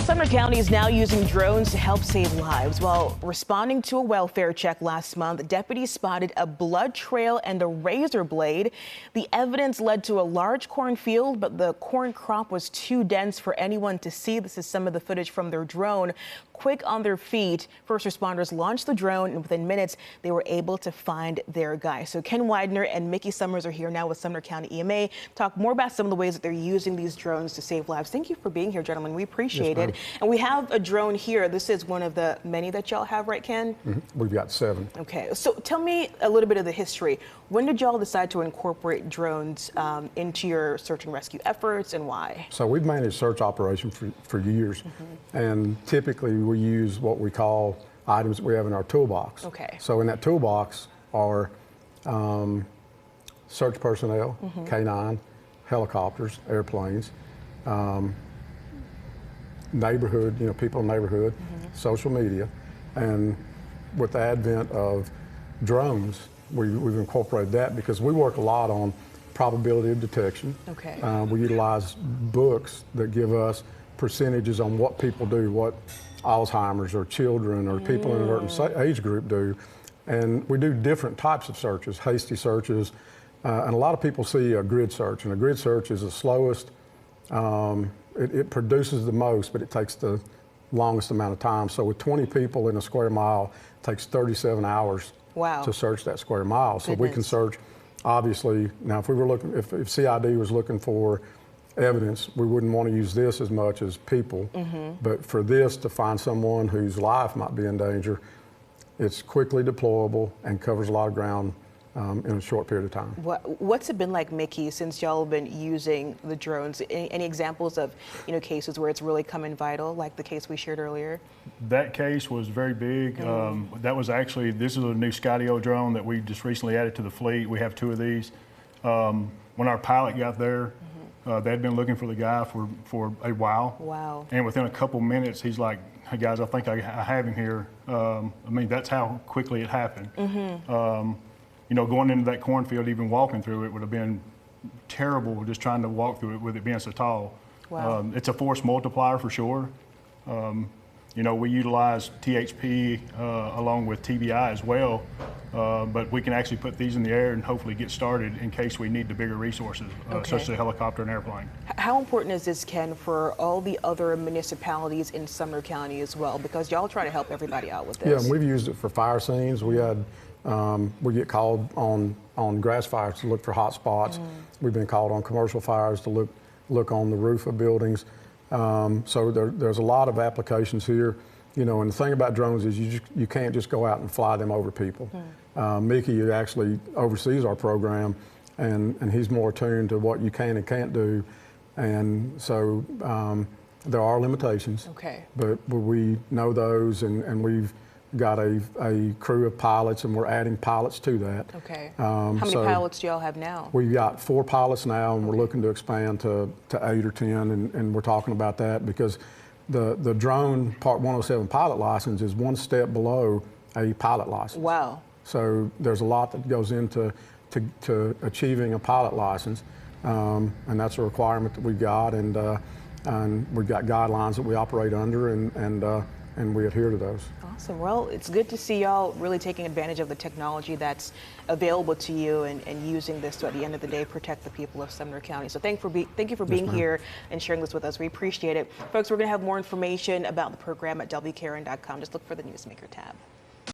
Sumner County is now using drones to help save lives. While responding to a welfare check last month, deputies spotted a blood trail and a razor blade. The evidence led to a large cornfield, but the corn crop was too dense for anyone to see. This is some of the footage from their drone. Quick on their feet, first responders launched the drone, and within minutes, they were able to find their guy. So Ken Widener and Mickey Summers are here now with Sumner County EMA. Talk more about some of the ways that they're using these drones to save lives. Thank you for being here, gentlemen. We appreciate it. And we have a drone here. This is one of the many that y'all have, right, Ken? We've got 7. Okay, so tell me a little bit of the history. When did y'all decide to incorporate drones into your search and rescue efforts, and why? So we've managed search operations for years, and typically we use what we call items that we have in our toolbox. Okay. So in that toolbox are search personnel, K9, helicopters, airplanes, neighborhood, people in the neighborhood, social media, and with the advent of drones, we've incorporated that because we work a lot on probability of detection. Okay. We utilize books that give us percentages on what people do, what Alzheimer's or children or people in a certain age group do. And we do different types of searches, hasty searches, and a lot of people see a grid search, and a grid search is the slowest. It produces the most, but it takes the longest amount of time. So with 20 people in a square mile, it takes 37 hours to search that square mile. So we can search, obviously, now if we were looking, if CID was looking for evidence, we wouldn't want to use this as much as people. But for this to find someone whose life might be in danger, it's quickly deployable and covers a lot of ground in a short period of time. What's it been like, Mickey, since y'all have been using the drones? Any examples of cases where it's really come in vital, like the case we shared earlier? That case was very big. That was actually, this is a new Skydio drone that we just recently added to the fleet. We have 2 of these. When our pilot got there, they'd been looking for the guy for a while. Wow. And within a couple minutes, he's like, hey guys, I think I have him here. I mean, that's how quickly it happened. Going into that cornfield, even walking through it would have been terrible just trying to walk through it with it being so tall. Wow. It's a force multiplier for sure. We utilize THP along with TBI as well, but we can actually put these in the air and hopefully get started in case we need the bigger resources, such as a helicopter and airplane. How important is this, Ken, for all the other municipalities in Sumner County as well? Because y'all try to help everybody out with this. Yeah, and we've used it for fire scenes. We had, we get called on grass fires to look for hot spots. We've been called on commercial fires to look on the roof of buildings. So there's a lot of applications here, and the thing about drones is you can't just go out and fly them over people. Mickey actually oversees our program, and he's more attuned to what you can and can't do, and so there are limitations. Okay. But we know those, and we've got a crew of pilots, and we're adding pilots to that. Okay. How many pilots do y'all have now? We've got 4 pilots now, and we're looking to expand to 8 or 10, and we're talking about that because the drone Part 107 pilot license is 1 step below a pilot license. Wow. So there's a lot that goes into achieving a pilot license, and that's a requirement that we've got, and we've got guidelines that we operate under, and we adhere to those. Awesome. Well, it's good to see y'all really taking advantage of the technology that's available to you and using this to, at the end of the day, protect the people of Sumner County. So thank you for being here and sharing this with us. We appreciate it. Folks, we're going to have more information about the program at WKRN.com. Just look for the Newsmaker tab.